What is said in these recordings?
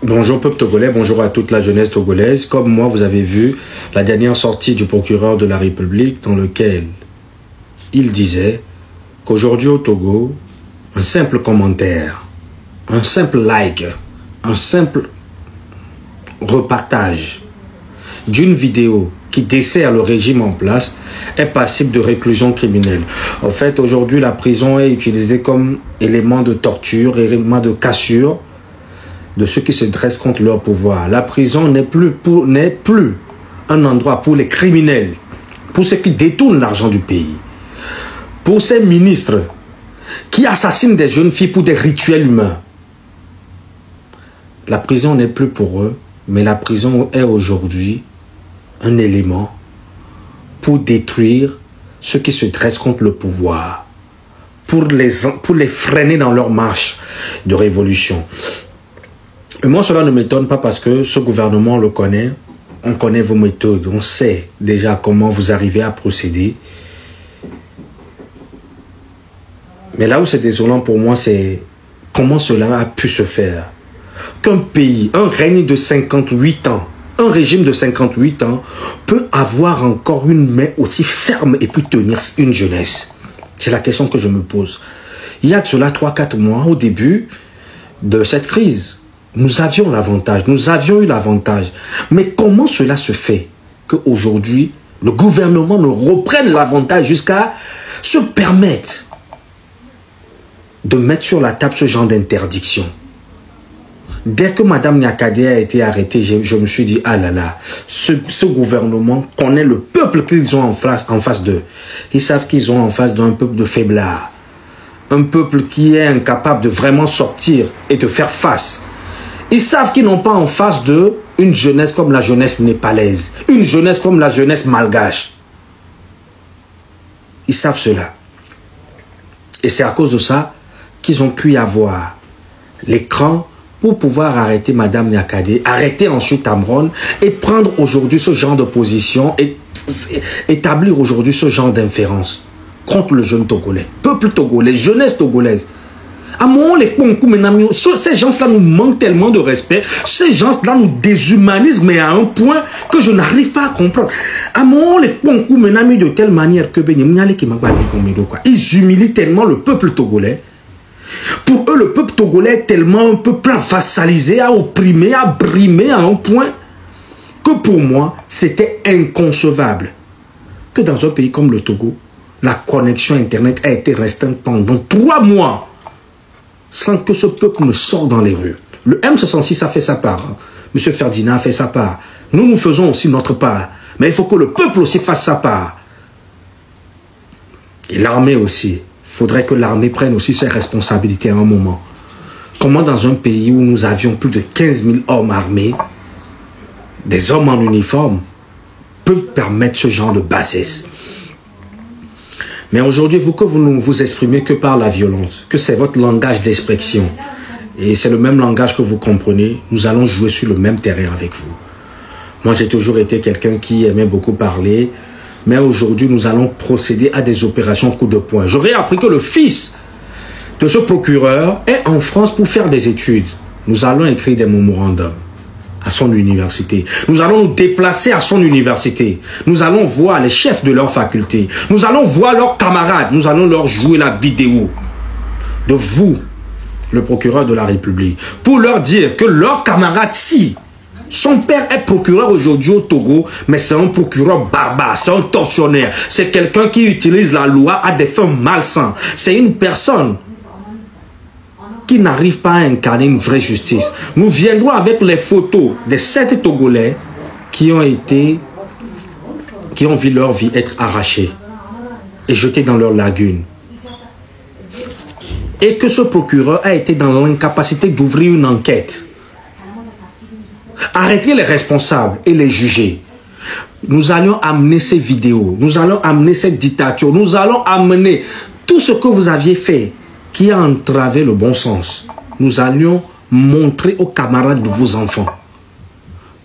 Bonjour peuple togolais, bonjour à toute la jeunesse togolaise. Comme moi, vous avez vu la dernière sortie du procureur de la République dans lequel il disait qu'aujourd'hui au Togo, un simple commentaire, un simple like, un simple repartage d'une vidéo qui dessert le régime en place est passible de réclusion criminelle. En fait, aujourd'hui, la prison est utilisée comme élément de torture, élément de cassure de ceux qui se dressent contre leur pouvoir. La prison n'est plus un endroit pour les criminels, pour ceux qui détournent l'argent du pays, pour ces ministres qui assassinent des jeunes filles pour des rituels humains. La prison n'est plus pour eux, mais la prison est aujourd'hui un élément pour détruire ceux qui se dressent contre le pouvoir, pour les freiner dans leur marche de révolution. Et moi, cela ne m'étonne pas parce que ce gouvernement le connaît. On connaît vos méthodes. On sait déjà comment vous arrivez à procéder. Mais là où c'est désolant pour moi, c'est comment cela a pu se faire. Qu'un pays, un règne de 58 ans, un régime de 58 ans, peut avoir encore une main aussi ferme et puis tenir une jeunesse. C'est la question que je me pose. Il y a de cela 3-4 mois, au début de cette crise, nous avions l'avantage, nous avions eu l'avantage. Mais comment cela se fait qu'aujourd'hui, le gouvernement nous reprenne l'avantage jusqu'à se permettre de mettre sur la table ce genre d'interdiction? Dès que Mme Nyakadé a été arrêtée, je me suis dit, ah là là, ce gouvernement connaît le peuple qu'ils ont en face d'eux. Ils savent qu'ils ont en face d'un peuple de faiblards. Un peuple qui est incapable de vraiment sortir et de faire face. Ils savent qu'ils n'ont pas en face d'eux une jeunesse comme la jeunesse népalaise, une jeunesse comme la jeunesse malgache. Ils savent cela. Et c'est à cause de ça qu'ils ont pu y avoir l'écran pour pouvoir arrêter Mme Nyakadé, arrêter ensuite Amron et prendre aujourd'hui ce genre de position et établir aujourd'hui ce genre d'inférence contre le jeune Togolais, peuple togolais, jeunesse togolaise. À un moment, ces gens-là nous manquent tellement de respect. Ces gens-là nous déshumanisent, mais à un point que je n'arrive pas à comprendre. À un moment, de telle manière que ils humilient tellement le peuple togolais. Pour eux, le peuple togolais est tellement un peuple vassalisé, à opprimer, à brimer à un point que pour moi, c'était inconcevable que dans un pays comme le Togo, la connexion Internet a été restreinte pendant 3 mois. Sans que ce peuple ne sorte dans les rues. Le M66 a fait sa part. M. Ferdinand a fait sa part. Nous faisons aussi notre part. Mais il faut que le peuple aussi fasse sa part. Et l'armée aussi. Il faudrait que l'armée prenne aussi ses responsabilités à un moment. Comment dans un pays où nous avions plus de 15 000 hommes armés, des hommes en uniforme, peuvent permettre ce genre de bassesse? Mais aujourd'hui, vous ne vous exprimez que par la violence, que c'est votre langage d'expression. Et c'est le même langage que vous comprenez. Nous allons jouer sur le même terrain avec vous. Moi, j'ai toujours été quelqu'un qui aimait beaucoup parler. Mais aujourd'hui, nous allons procéder à des opérations coup de poing. J'aurais appris que le fils de ce procureur est en France pour faire des études. Nous allons écrire des mémorandums à son université. Nous allons nous déplacer à son université. Nous allons voir les chefs de leur faculté. Nous allons voir leurs camarades. Nous allons leur jouer la vidéo de vous, le procureur de la République, pour leur dire que leur camarade, si son père est procureur aujourd'hui au Togo, mais c'est un procureur barbare, c'est un tortionnaire, c'est quelqu'un qui utilise la loi à des fins malsaines. C'est une personne qui n'arrive pas à incarner une vraie justice. Nous viendrons avec les photos des 7 Togolais qui ont vu leur vie être arrachée et jetée dans leur lagune. Et que ce procureur a été dans l'incapacité d'ouvrir une enquête. Arrêter les responsables et les juger. Nous allons amener ces vidéos, nous allons amener cette dictature, nous allons amener tout ce que vous aviez fait qui a entravé le bon sens. Nous allions montrer aux camarades de vos enfants.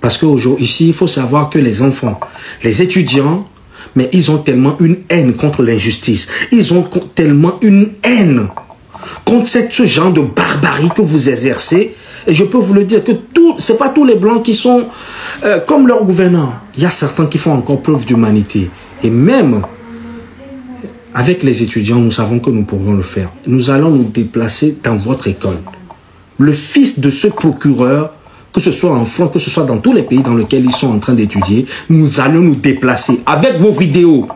Parce qu'aujourd'hui, ici, il faut savoir que les enfants, les étudiants, mais ils ont tellement une haine contre l'injustice. Ils ont tellement une haine contre ce genre de barbarie que vous exercez Et je peux vous le dire que ce n'est pas tous les Blancs qui sont comme leurs gouvernants. Il y a certains qui font encore preuve d'humanité. Et même avec les étudiants, nous savons que nous pourrons le faire. Nous allons nous déplacer dans votre école. Le fils de ce procureur, que ce soit en France, que ce soit dans tous les pays dans lesquels ils sont en train d'étudier, nous allons nous déplacer avec vos vidéos.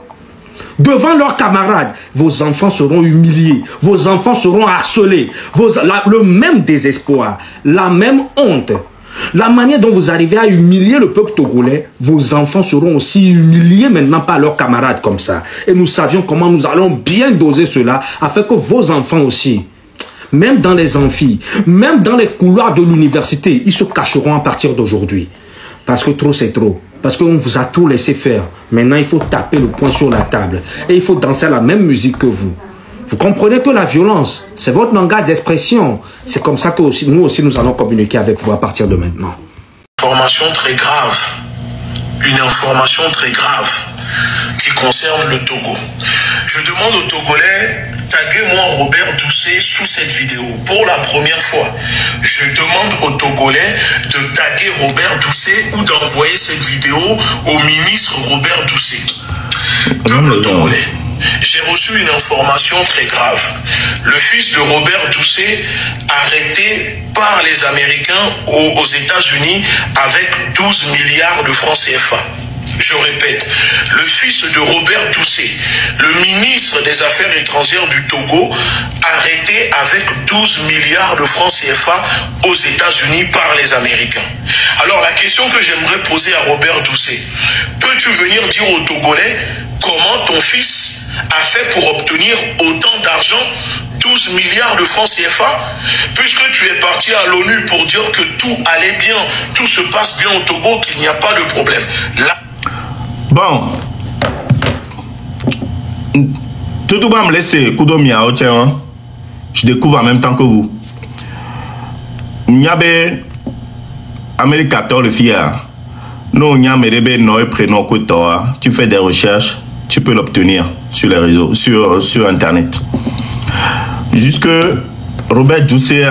Devant leurs camarades, vos enfants seront humiliés, vos enfants seront harcelés, le même désespoir, la même honte. La manière dont vous arrivez à humilier le peuple togolais, vos enfants seront aussi humiliés maintenant par leurs camarades comme ça. Et nous savions comment nous allons bien doser cela afin que vos enfants aussi, même dans les amphis, même dans les couloirs de l'université, ils se cacheront à partir d'aujourd'hui. Parce que trop c'est trop. Parce qu'on vous a tout laissé faire. Maintenant, il faut taper le poing sur la table. Et il faut danser la même musique que vous. Vous comprenez que la violence, c'est votre langage d'expression. C'est comme ça que nous aussi, nous allons communiquer avec vous à partir de maintenant. Information très grave. Une information très grave qui concerne le Togo. Je demande aux Togolais, taguez-moi Robert Doucet sous cette vidéo. Pour la première fois, je demande aux Togolais de taguer Robert Doucet ou d'envoyer cette vidéo au ministre Robert Doucet. Peuple togolais, j'ai reçu une information très grave. Le fils de Robert Doucet, arrêté par les Américains aux États-Unis avec 12 milliards de francs CFA. Je répète, le fils de Robert Doucet, le ministre des Affaires étrangères du Togo, arrêté avec 12 milliards de francs CFA aux États-Unis par les Américains. Alors la question que j'aimerais poser à Robert Doucet, peux-tu venir dire aux Togolais comment ton fils a fait pour obtenir autant d'argent, 12 milliards de francs CFA, puisque tu es parti à l'ONU pour dire que tout allait bien, tout se passe bien au Togo, qu'il n'y a pas de problème. Là... Bon, tout va me laisser Koudomia, je découvre en même temps que vous. Nyabe Amérique 14 le fier. Non, Nyamerebe Noé prénom Kotoa. Tu fais des recherches, tu peux l'obtenir sur les réseaux, sur internet. Jusque Robert Doucet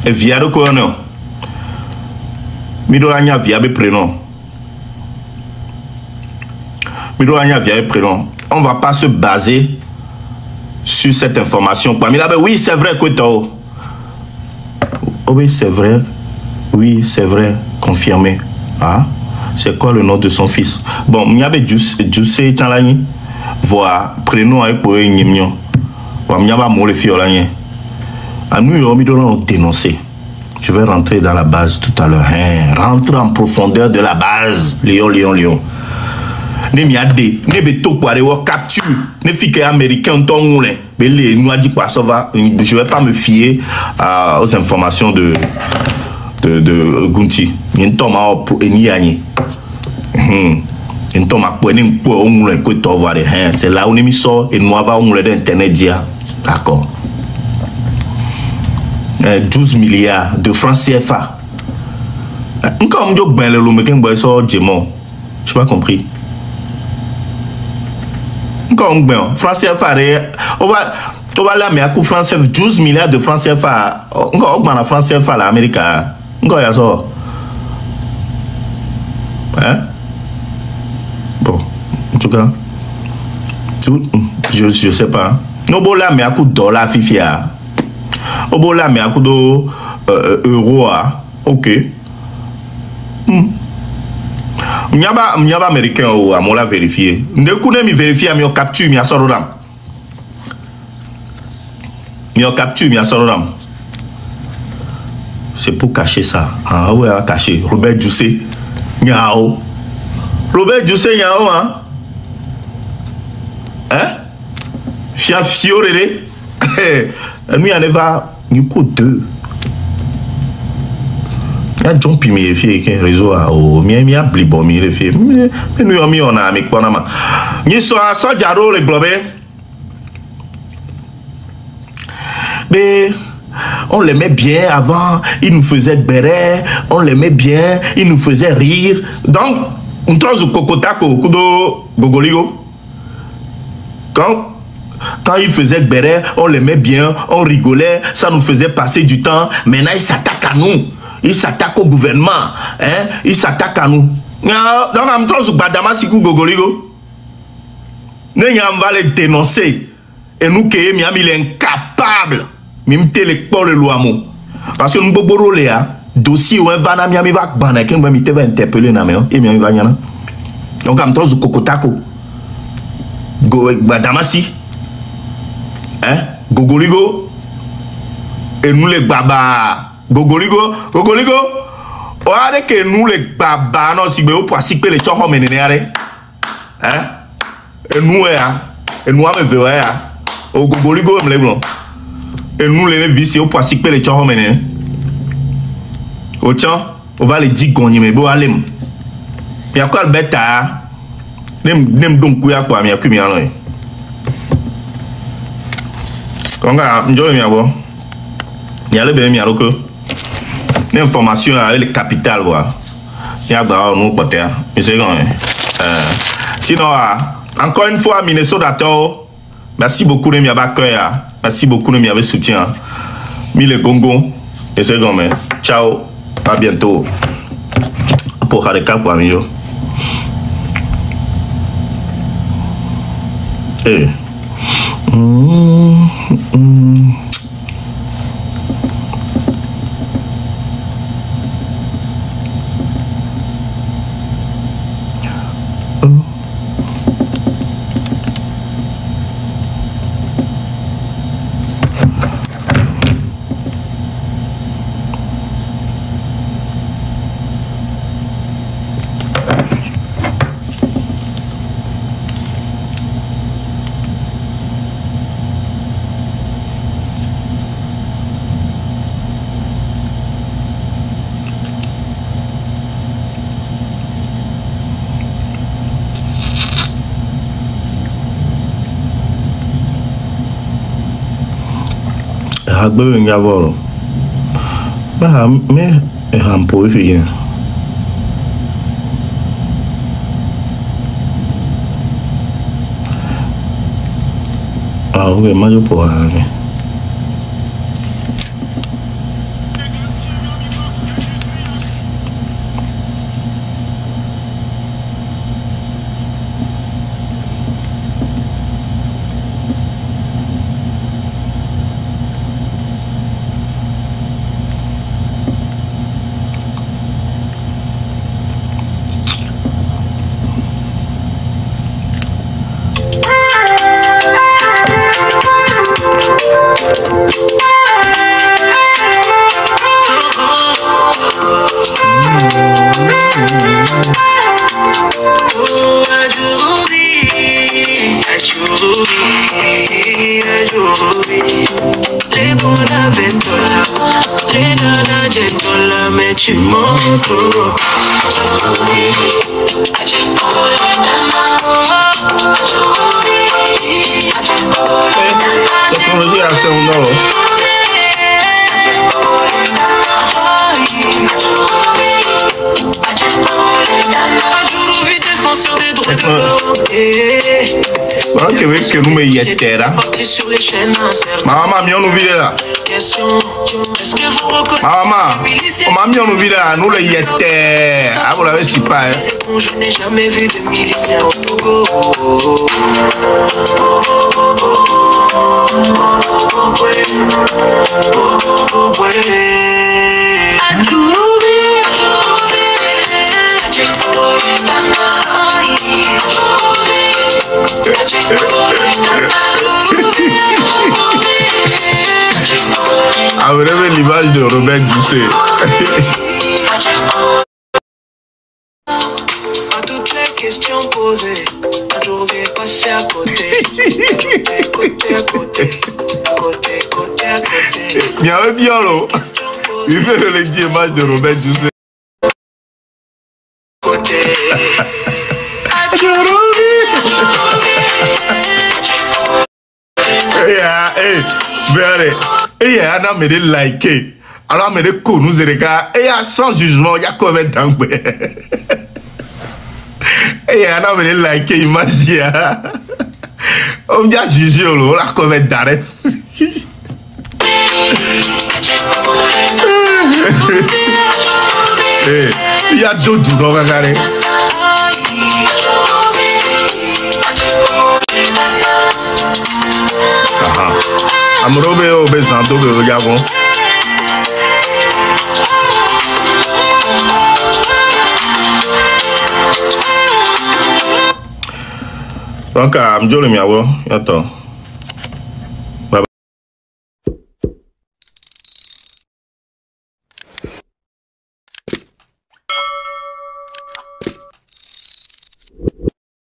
est via le corner. Midorania via le prénom. On ne va pas se baser sur cette information. Oui, c'est vrai, Koto. Oui, c'est vrai. Oui, c'est vrai. Confirmé. Ah, c'est quoi le nom de son fils? Bon, il y avait Doucet Tchalani. Voilà, prénom avec pour une million. Il y a le fiolani. À nous, on va dénoncer. Je vais rentrer dans la base tout à l'heure. Rentrer en profondeur de la base. Léon. Ne miade, ne beto quoi de capture, ne fique américain ton moulin. Mais les nous a dit quoi ça va. Je vais pas me fier aux informations de Gunti. Yen toma pour eniani. Yen toma pour eni pour moulin que tu vois de c'est là où on mis ça et nous va moulin d'internet dia. D'accord. 12 milliards de francs CFA. Encore on dit ben le mec boy ça Djemon. Je pas compris. France CFA, on va là, mais à coup France CFA, 12 milliards de francs CFA, on va la France CFA, l'Amérique, on va ça. Hein? Bon, en tout cas, je sais pas. Non, là, mais à coup de dollars, fifia. On là, mais à coup d'euros, ok. M'yaba américain ou à moi la vérifier. Ne connais mi vérifier à mi capture mi asororam. Mi capture mi asororam. C'est pour cacher ça. Ah ouais, cacher. Robert Doucet, Nyao. Robert Doucet Nyao hein? Fiorele. Lui en va du coup 2. Il y a John Pimi qui est réseau à eau, il y a Blibomi les filles. Mais nous on a avec Panama. Ni soit ça jaro le globe. Mais on l'aimait bien avant, il nous faisait béret, on l'aimait bien, il nous faisait rire. Donc, on trouve au cocotako kudo gogoligo. Quand Quand ils faisaient béret, on l'aimait bien, on rigolait, ça nous faisait passer du temps. Maintenant, ils s'attaquent à nous. Ils s'attaquent au gouvernement. Hein? Ils s'attaquent à nous. Donc, en train de Badama Sikou Gogoligo. Nous, on va les dénoncer. Et nous, il est incapable. Même l'école de l'Ouamo. Parce que nous, Boboro, dossier où un vana miami va banner, qui va interpeller, et miami va yana. Donc, en train de Kokotako. Badamasi. Hein? Gogoligo. Et nous, les baba. Gogoligo. Gogoligo. Oare que nous, les baba, non, si vous pouvez les chokos menenere. Hein? Et nous, et nous, on veut, au Gogoligo, on me et nous, les vicieux, on peut s'y les chokos menenere. Au tchan, on va les dire qu'on y met beau alem. Il y a quoi le bête à nem donc quoi, mais il y a plus bien. On a un joli miabo. Il y a le bien miaro. L'information avec le capital, voilà. Il y a nous côté. Mais c'est grand. Sinon, encore une fois, Minnesota, merci beaucoup de m'avoir merci beaucoup de m'avoir soutien. Mille Congo. Et c'est grand. Ciao. À bientôt. Pour faire des cas pour amio. Eh. Agbe ngavoro. Ba me hampo ifi. Ah, oui, majo po harame. Tu m'entends. Technologie à ce moment. Que veut que nous me yette là. Maman, mieux nous vide là. Maman, on m'a mis en vide là. Nous le yette. Ah, vous l'avez si pas. Je n'ai jamais vu de miliciens au Togo. Ah, vous avez l'image de Robert Doucet. À toutes les questions posées, je vais passer à côté. Côté à côté. Côté à côté. Il y a un biolo. Il veut le dire l'image de Robert Doucet. Côté. Et un homme de liker. Alors, mais de coups, nous et sans jugement, il y a quoi avec Dangbe. Et un homme de liker, imagine. On me a jugé, on a commis d'arrêt. Il y a d'autres jours, regardez. Amrobe obesanto be regagon. Donc, I'm Joe Miawo, attends.